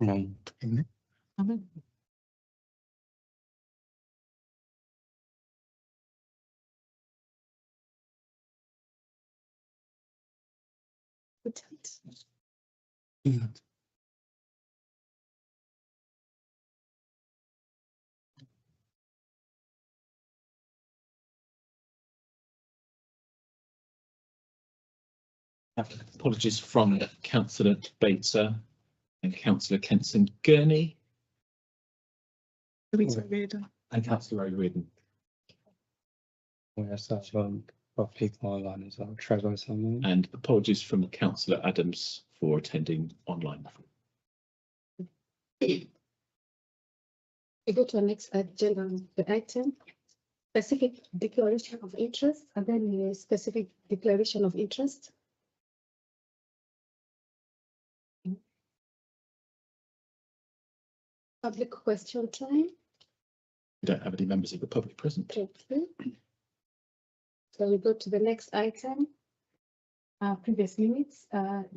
No. Apologies from Councillor Bater and Councillor Kenson Gurney and Councillor O'Riordan. We also have people online as well. Trevor's online. And apologies from Councillor Adams for attending online. We go to our next agenda item, specific declaration of interest, and then a specific declaration of interest. Public question time. We don't have any members of the public present. Okay. So we go to the next item. Previous minutes.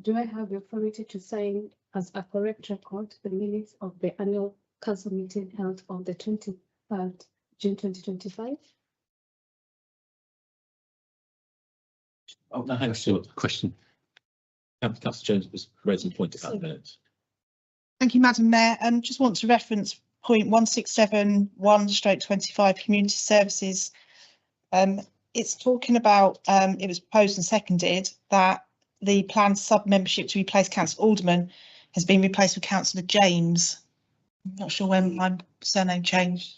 Do I have the authority to sign as a correct record the minutes of the annual council meeting held on the 23rd June 2025? Oh, no, hang on. Question. Councillor Jones was raising a point about minutes. Thank you, Madam Mayor. Just want to reference point 1671/25 community services. It's talking about it was proposed and seconded that the planned sub membership to replace Councillor Alderman has been replaced with Councillor James. I'm not sure when my surname changed,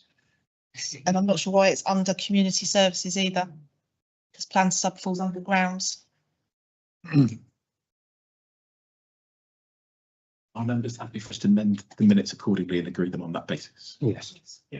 and I'm not sure why it's under community services either, because planned sub falls under grounds. Are members happy for us to amend the minutes accordingly and agree them on that basis? Yes. Yeah.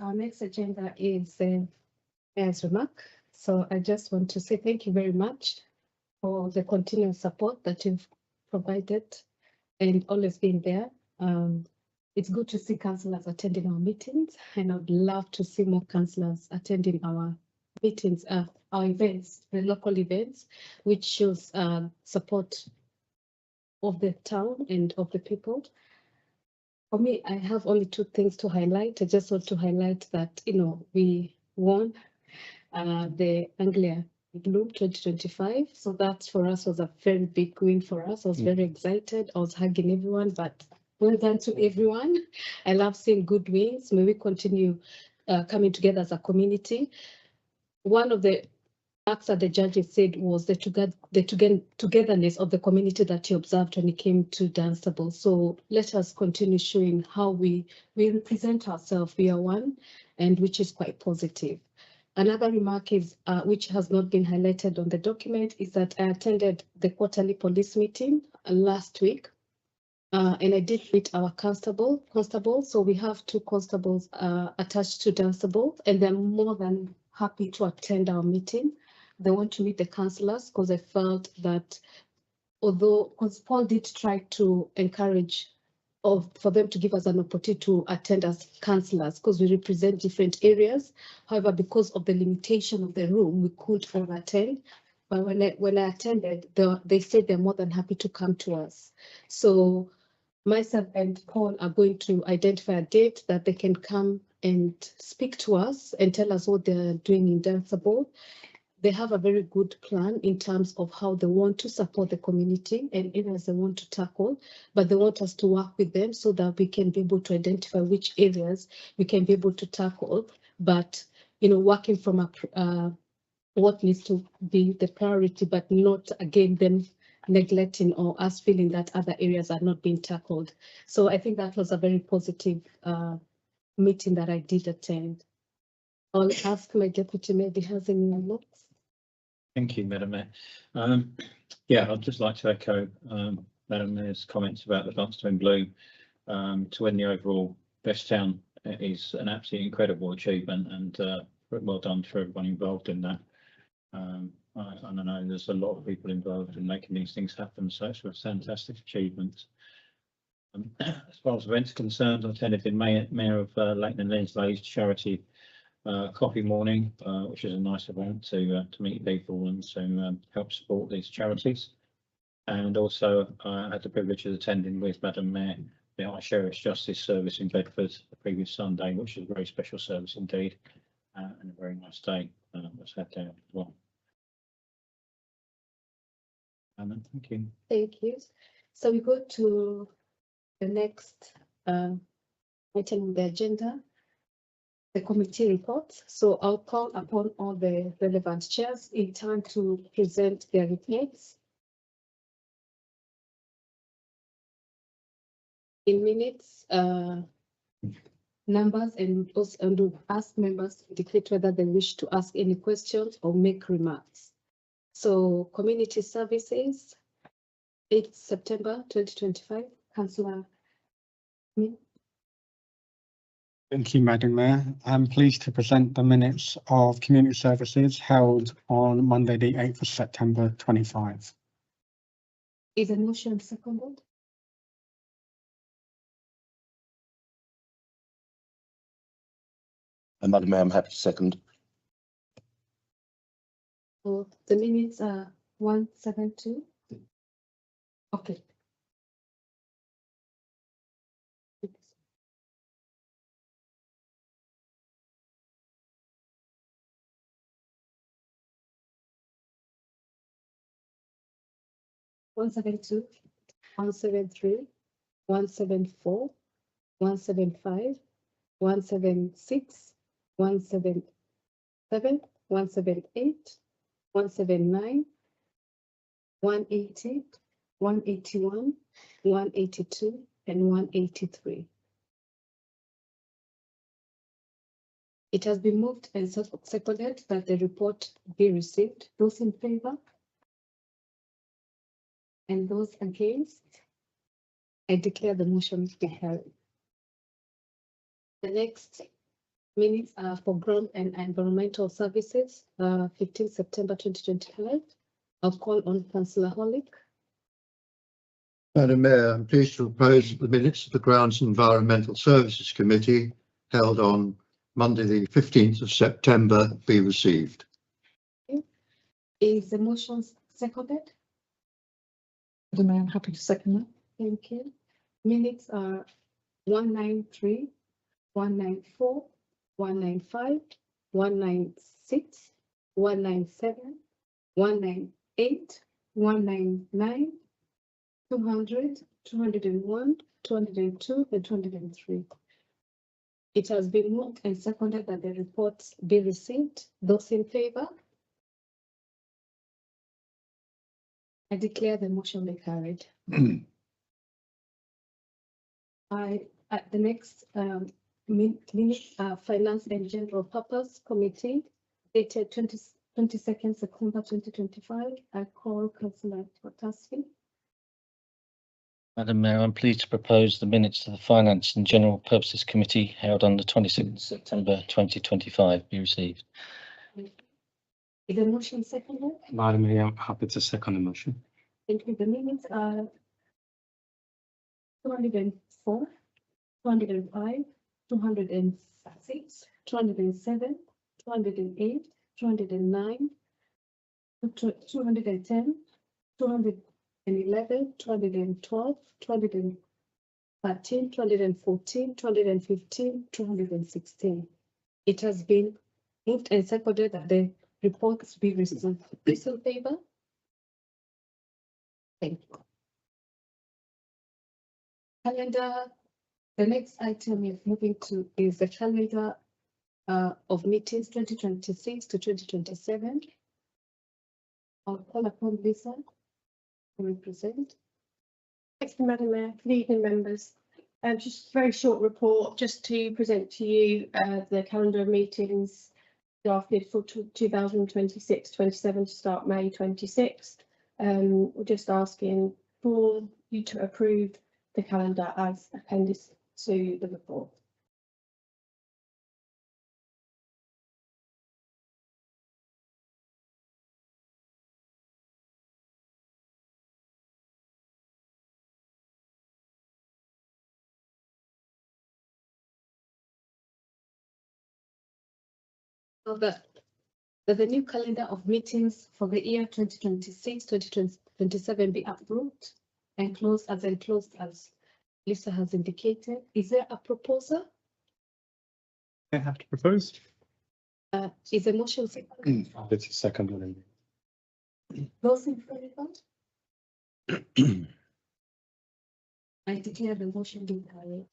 Our next agenda is Mayor's remark. So I just want to say thank you very much for the continuous support that you've provided and always been there. It's good to see councillors attending our meetings, and I'd love to see more councillors attending our meetings, our events, the local events, which shows support of the town and of the people. For me, I have only two things to highlight. I just want to highlight that, we won the Anglia Bloom 2025. So that for us was a very big win for us. I was very excited. I was hugging everyone, but well done to everyone. I love seeing good wins. May we continue coming together as a community. One of the facts that the judges said was the togetherness of the community that he observed when it came to Dunstable. So let us continue showing how we represent ourselves. We are one, and which is quite positive. Another remark is, which has not been highlighted on the document, is that I attended the quarterly police meeting last week, and I did meet our constable. So we have two constables attached to Dunstable, and they're more than happy to attend our meeting. They want to meet the councillors because I felt that because Paul did try to encourage for them to give us an opportunity to attend as councillors because we represent different areas. However, because of the limitation of the room, we could all attend. But when I attended, they said they're more than happy to come to us. So myself and Paul are going to identify a date that they can come and speak to us and tell us what they're doing in Dunstable. They have a very good plan in terms of how they want to support the community and areas they want to tackle, but they want us to work with them so that we can be able to identify which areas we can be able to tackle, but working from what needs to be the priority, but not again them neglecting or us feeling that other areas are not being tackled. So I think that was a very positive meeting that I did attend. I'll ask my deputy maybe has any notes. Thank you, Madam Mayor. Yeah, I'd just like to echo Madam Mayor's comments about the Buxton Blue. To win the overall Best Town is an absolutely incredible achievement, and well done for everyone involved in that. I know there's a lot of people involved in making these things happen, so it's a fantastic achievement. As far as events are concerned, I attended the Mayor of Leighton and Lenslay's charity coffee morning, which is a nice event to meet people and to help support these charities. And also I had the privilege of attending with Madam Mayor the High Sheriff's Justice Service in Bedford the previous Sunday, which is a very special service indeed, and a very nice day was had there as well. Thank you. Thank you. So we go to the next item on the agenda, the committee reports. So I'll call upon all the relevant chairs in turn to present their reports. In minutes, numbers, and also ask members to indicate whether they wish to ask any questions or make remarks. So community services, 8th September 2025, Councillor. Thank you, Madam Mayor. I'm pleased to present the minutes of community services held on Monday, the 8th of September 25. Is a motion seconded? Madam Mayor, I'm happy to second. So the minutes are 172. Okay. One 172, 173, 174, 175, 176, 177, 178, 179, 180, 181, 182, and 183. It has been moved and seconded that the report be received. Those in favor? And those against? I declare the motion to be carried. The next minutes are for ground and environmental services, 15 September 2025. I'll call on Councillor Holick. Madam Mayor, I'm pleased to propose that the minutes of the Grounds and Environmental Services Committee held on Monday, the 15th of September, be received. Is the motion seconded? Madam Mayor, I'm happy to second that. Thank you. Minutes are 193, 194, 195, 196, 197, 198, 199, 200, 201, 202, and 203. It has been moved and seconded that the reports be received. Those in favor? I declare the motion be carried. The next minute, Finance and General Purpose Committee, dated 22nd September 2025. I call Councillor Potassi. Madam Mayor, I'm pleased to propose the minutes to the Finance and General Purposes Committee held on the 22nd September 2025 be received. Is the motion seconded? Madam Mayor, I'm happy to second the motion. Thank you. The minutes are 204, 205, 206, 207, 208, 209, 210, 211, 212, 213, 214, 215, 216. It has been moved and seconded that the reports be received. Those in favor? Thank you. Calendar. The next item is moving to is the calendar of meetings 2026 to 2027. I'll call upon Lisa. represent. Thank you, Madam Mayor. Good evening, members. Just a very short report, just to present to you the calendar of meetings drafted for 2026-27 to start May 26th. We're just asking for you to approve the calendar as appendix to the report. So the new calendar of meetings for the year 2026-2027 be approved and closed as enclosed as Lisa has indicated. Is there a proposal? I have to propose. Is a motion second? It's a second one. Those in favor? I declare the motion being carried.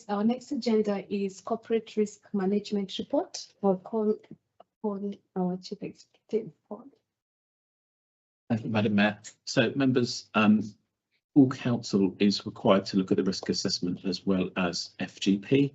Our next agenda is corporate risk management report. I'll call upon our chief executive. Thank you, Madam Mayor. So members, all council is required to look at the risk assessment as well as FGP.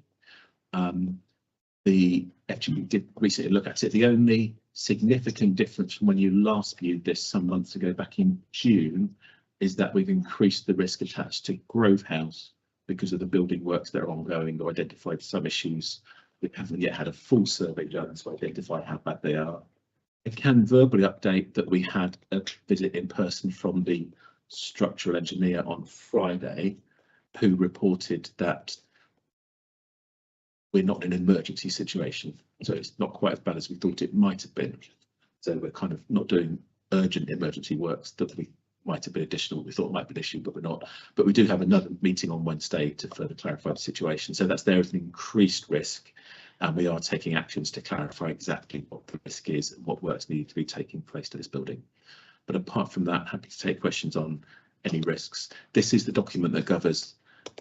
The FGP did recently look at it. The only significant difference from when you last viewed this some months ago back in June is that we've increased the risk attached to Grove House because of the building works that are ongoing or identified some issues. We haven't yet had a full survey done to identify how bad they are. I can verbally update that we had a visit in person from the structural engineer on Friday, who reported that we're not in an emergency situation. So it's not quite as bad as we thought it might have been. So we're kind of not doing urgent emergency works that we might have been additional, we thought might be an issue, but we're not. But we do have another meeting on Wednesday to further clarify the situation. So that's there as an increased risk. And we are taking actions to clarify exactly what the risk is and what works need to be taking place to this building. But apart from that, happy to take questions on any risks. This is the document that governs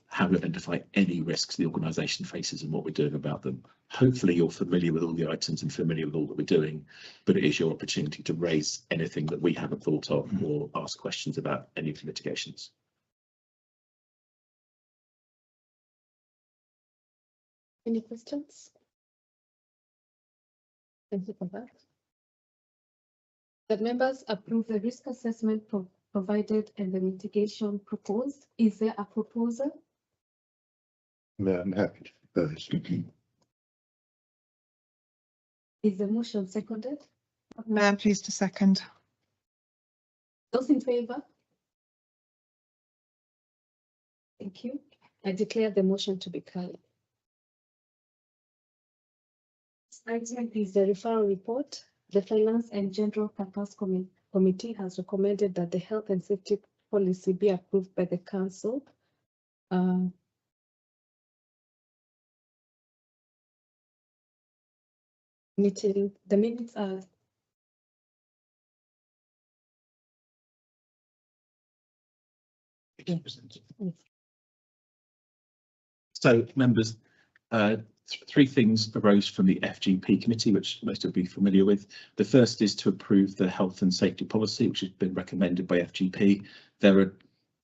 how we identify any risks the organisation faces and what we're doing about them. Hopefully you're familiar with all the items and familiar with all that we're doing, but it is your opportunity to raise anything that we haven't thought of or ask questions about any of the mitigations. Any questions? Thank you for that. The members approve the risk assessment provided and the mitigation proposed. Is there a proposal? Yeah, I'm happy to propose. Is the motion seconded? Mayor, I'm pleased to second. Those in favor? Thank you. I declare the motion to be carried. Next item is the referral report. The Finance and General Purpose Committee has recommended that the health and safety policy be approved by the council. The minutes are So members, three things arose from the FGP committee, which most will be familiar with. The first is to approve the health and safety policy, which has been recommended by FGP. There are,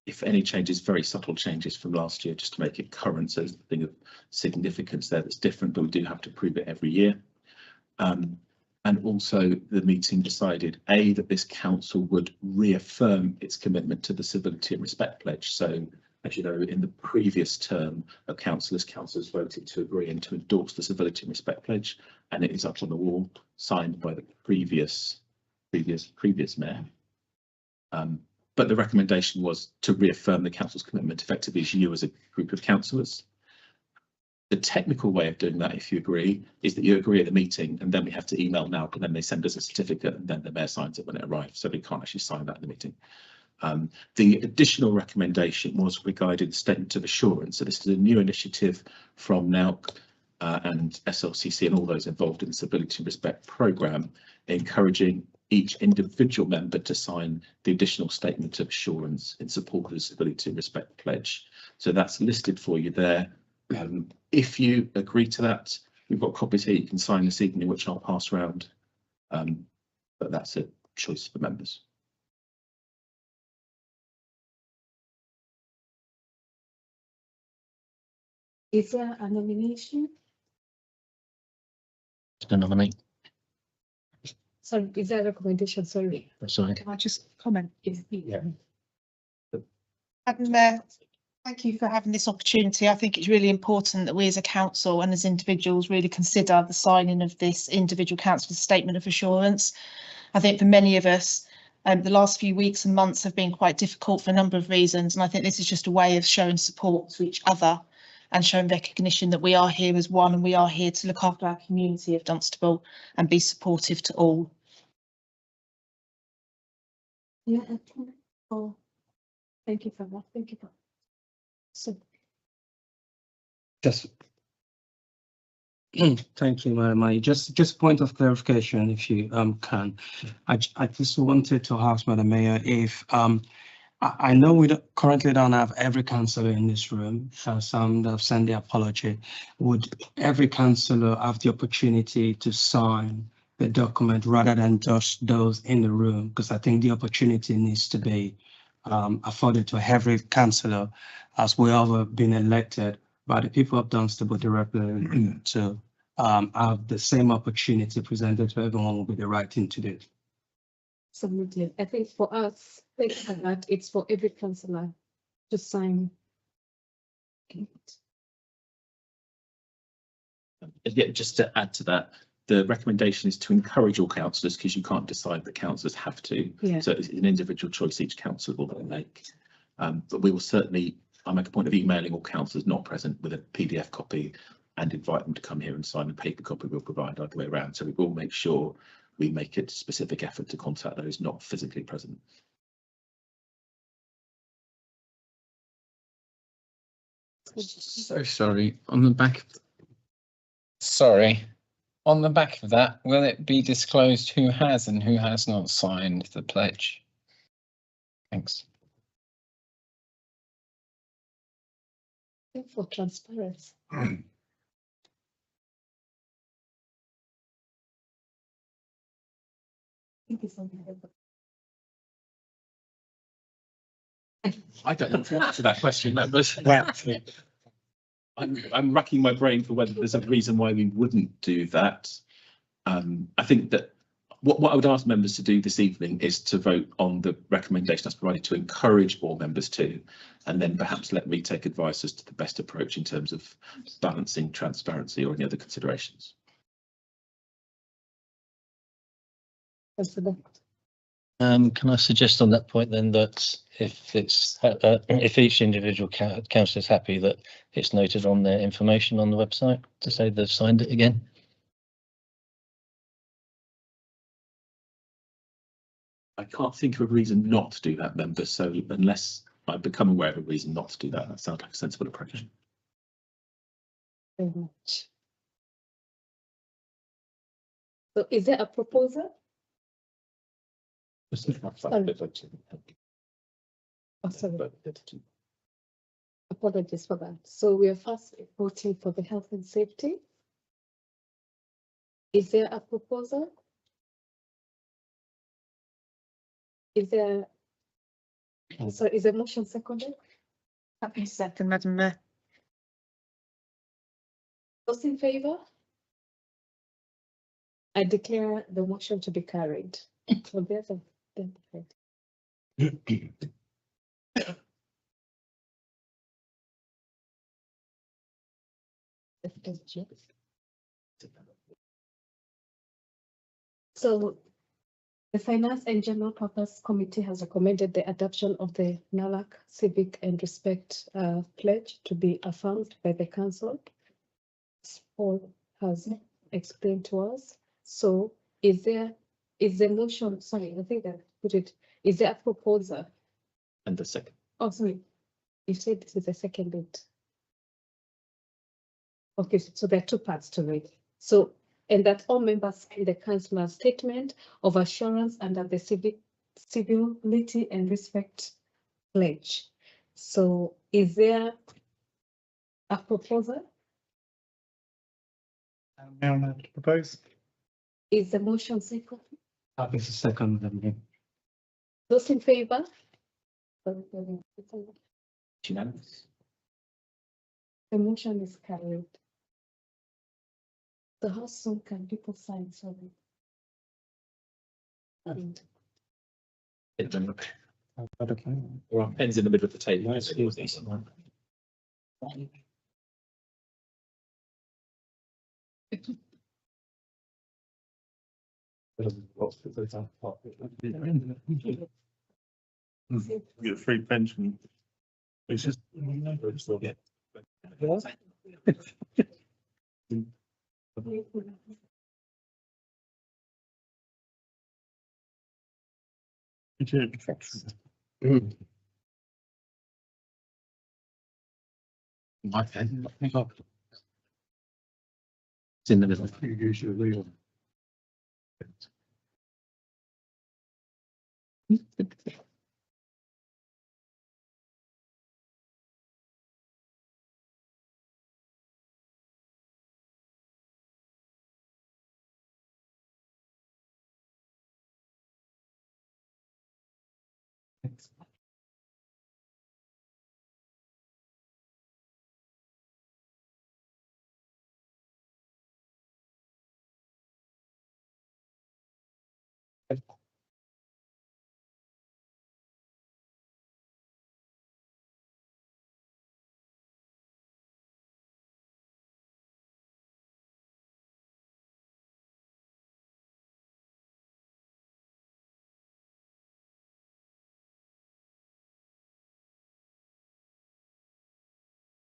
if any, changes, very subtle changes from last year, just to make it current. So there's nothing of significance there that's different, but we do have to approve it every year. And also the meeting decided, A, that this council would reaffirm its commitment to the Civility and Respect Pledge. So, as you know, in the previous term of councillors voted to agree and to endorse the Civility and Respect Pledge, and it is up on the wall, signed by the previous mayor. But the recommendation was to reaffirm the council's commitment effectively as you as a group of councillors. The technical way of doing that, if you agree, is that you agree at the meeting and then we have to email NALC and then they send us a certificate and then the mayor signs it when it arrives. So we can't actually sign that in the meeting. The additional recommendation was regarding the statement of assurance. So this is a new initiative from NALC and SLCC and all those involved in the Civility and Respect programme, encouraging each individual member to sign the additional statement of assurance in support of the Civility and Respect Pledge. So that's listed for you there. If you agree to that, we've got copies here you can sign this evening, which I'll pass around, but that's a choice for members. Is there a nomination? To nominate. Sorry, is there a recommendation? Sorry. Sorry. Can I just comment? Yeah. Madam Mayor, thank you for having this opportunity. I think it's really important that we as a council and as individuals really consider the signing of this individual councillor's statement of assurance. I think for many of us, the last few weeks and months have been quite difficult for a number of reasons, and I think this is just a way of showing support to each other and showing recognition that we are here as one and we are here to look after our community of Dunstable and be supportive to all. Yeah. Oh, thank you for that. Thank you for. So, Just. Thank you, Madam Mayor. Just point of clarification, if you can. I just wanted to ask Madam Mayor if I know we currently don't have every councillor in this room. Some have sent their apology. Would every councillor have the opportunity to sign the document rather than just those in the room? Because I think the opportunity needs to be afforded to every councillor, as we have been elected by the people of Dunstable directly to have the same opportunity presented to everyone will be the right thing to do. absolutely. I think for us, thank you for that. It's for every councillor to sign. Yeah, just to add to that, the recommendation is to encourage all councillors, because you can't decide that councillors have to. Yeah. So it's an individual choice each councillor will make. But we will certainly, I make a point of emailing all councillors not present with a PDF copy and invite them to come here and sign a paper copy we'll provide either way around. So we will make sure we make a specific effort to contact those not physically present. So sorry, on the back. Sorry, on the back of that, will it be disclosed who has and who has not signed the pledge? Thanks. For transparency. Thank you so much. I don't know the answer to that question, members. I'm racking my brain for whether there's a reason why we wouldn't do that. I think that what I would ask members to do this evening is to vote on the recommendation that's provided to encourage board members to, and then perhaps let me take advice as to the best approach in terms of balancing transparency or any other considerations. Can I suggest on that point then that if it's if each individual councillor is happy that it's noted on their information on the website to say they've signed it again? I can't think of a reason not to do that, members. So unless I become aware of a reason not to do that, that sounds like a sensible approach. Very much. So is there a proposal? Oh, sorry. Apologies for that. So we are first voting for the health and safety. Is there a proposal? Is there? So is a motion seconded? Happy to second, Madam Mayor. Those in favour? I declare the motion to be carried. So there's a. So the Finance and General Purpose Committee has recommended the adoption of the NALAC Civic and Respect Pledge to be affirmed by the Council. As Paul has explained to us. So is the motion, sorry, I think that put it, is there a proposal? And the second. Oh, sorry, you said this is the second bit. Okay, so there are two parts to it. So, and that all members sign the councillor's statement of assurance under the civility and respect pledge. So is there a proposal? Now I'm to propose. Is the motion second? This is second. Those in favour? Unanimous. The motion is carried. The House soon can people sign, sorry. Or our pens in the middle of the table. Nice. Get a free pension. It's just. My pen. It's in the middle. You use your legal.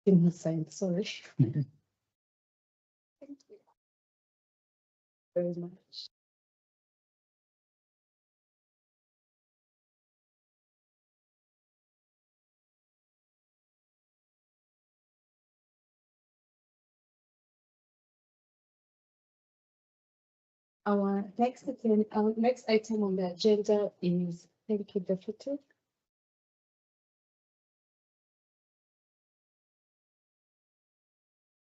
In the sign, sorry. Thank you very much. Our next item on the agenda is, thank you, Deputy.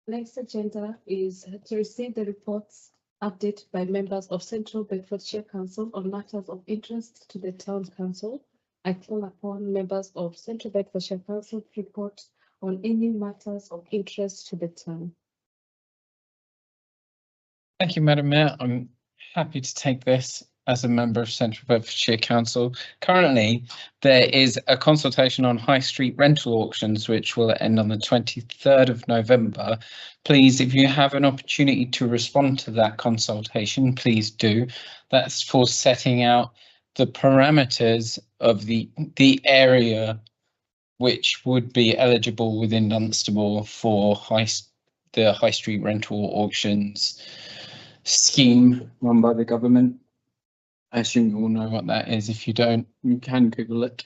Next agenda is to receive the reports updated by members of Central Bedfordshire Council on matters of interest to the Town Council. I call upon members of Central Bedfordshire Council to report on any matters of interest to the town. Thank you, Madam Mayor. I'm happy to take this as a member of Central Bedfordshire Council. Currently, there is a consultation on high street rental auctions, which will end on the 23rd of November. Please, if you have an opportunity to respond to that consultation, please do. That's for setting out the parameters of the area which would be eligible within Dunstable for the high street rental auctions scheme run by the government. I assume you all know what that is. If you don't, you can Google it.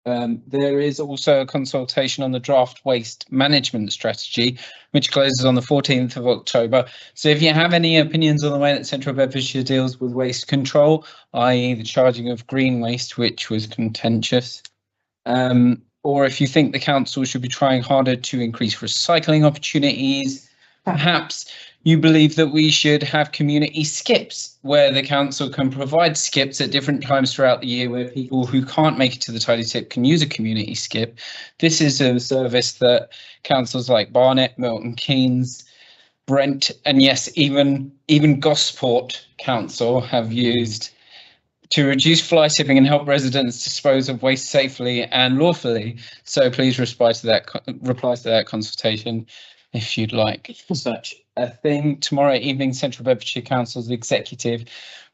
There is also a consultation on the draft waste management strategy, which closes on the 14th of October. So if you have any opinions on the way that Central Bedfordshire deals with waste control, i.e. the charging of green waste, which was contentious, or if you think the council should be trying harder to increase recycling opportunities, perhaps you believe that we should have community skips where the council can provide skips at different times throughout the year where people who can't make it to the tidy tip can use a community skip. This is a service that councils like Barnet, Milton Keynes, Brent, and yes, even Gosport Council have used to reduce fly tipping and help residents dispose of waste safely and lawfully. So please reply to that consultation if you'd like such a thing. Tomorrow evening, Central Bedfordshire Council's executive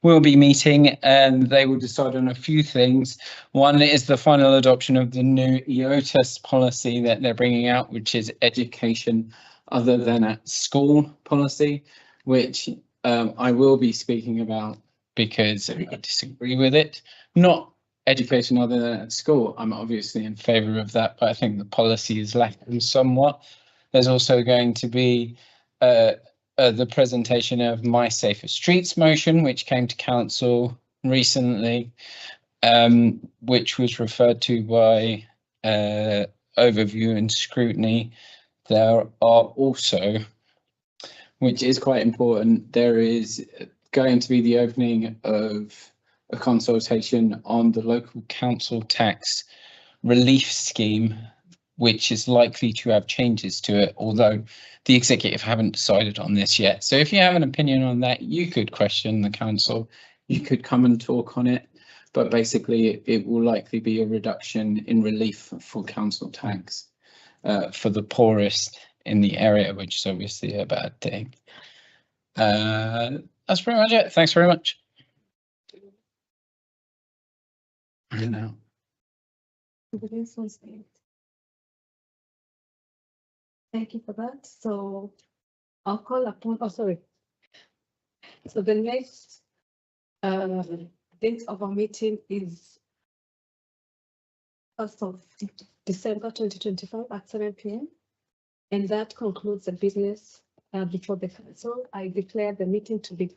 will be meeting and they will decide on a few things. One is the final adoption of the new EOTAS policy that they're bringing out, which is education other than at school policy, which I will be speaking about because I disagree with it. Not education other than at school. I'm obviously in favour of that, but I think the policy is lacking somewhat. There's also going to be the presentation of My Safer Streets motion, which came to council recently, which was referred to by overview and scrutiny. There are also, which is quite important, there is going to be the opening of a consultation on the local council tax relief scheme which is likely to have changes to it, although the executive haven't decided on this yet. So if you have an opinion on that, you could question the council, you could come and talk on it. But basically, it will likely be a reduction in relief for council tax for the poorest in the area, which is obviously a bad thing. That's pretty much it. Thanks very much. I don't know. Thank you for that. So I'll call upon, oh, sorry. So the next date of our meeting is 1st of December 2025 at 7 p.m. And that concludes the business before the council. I declare the meeting to be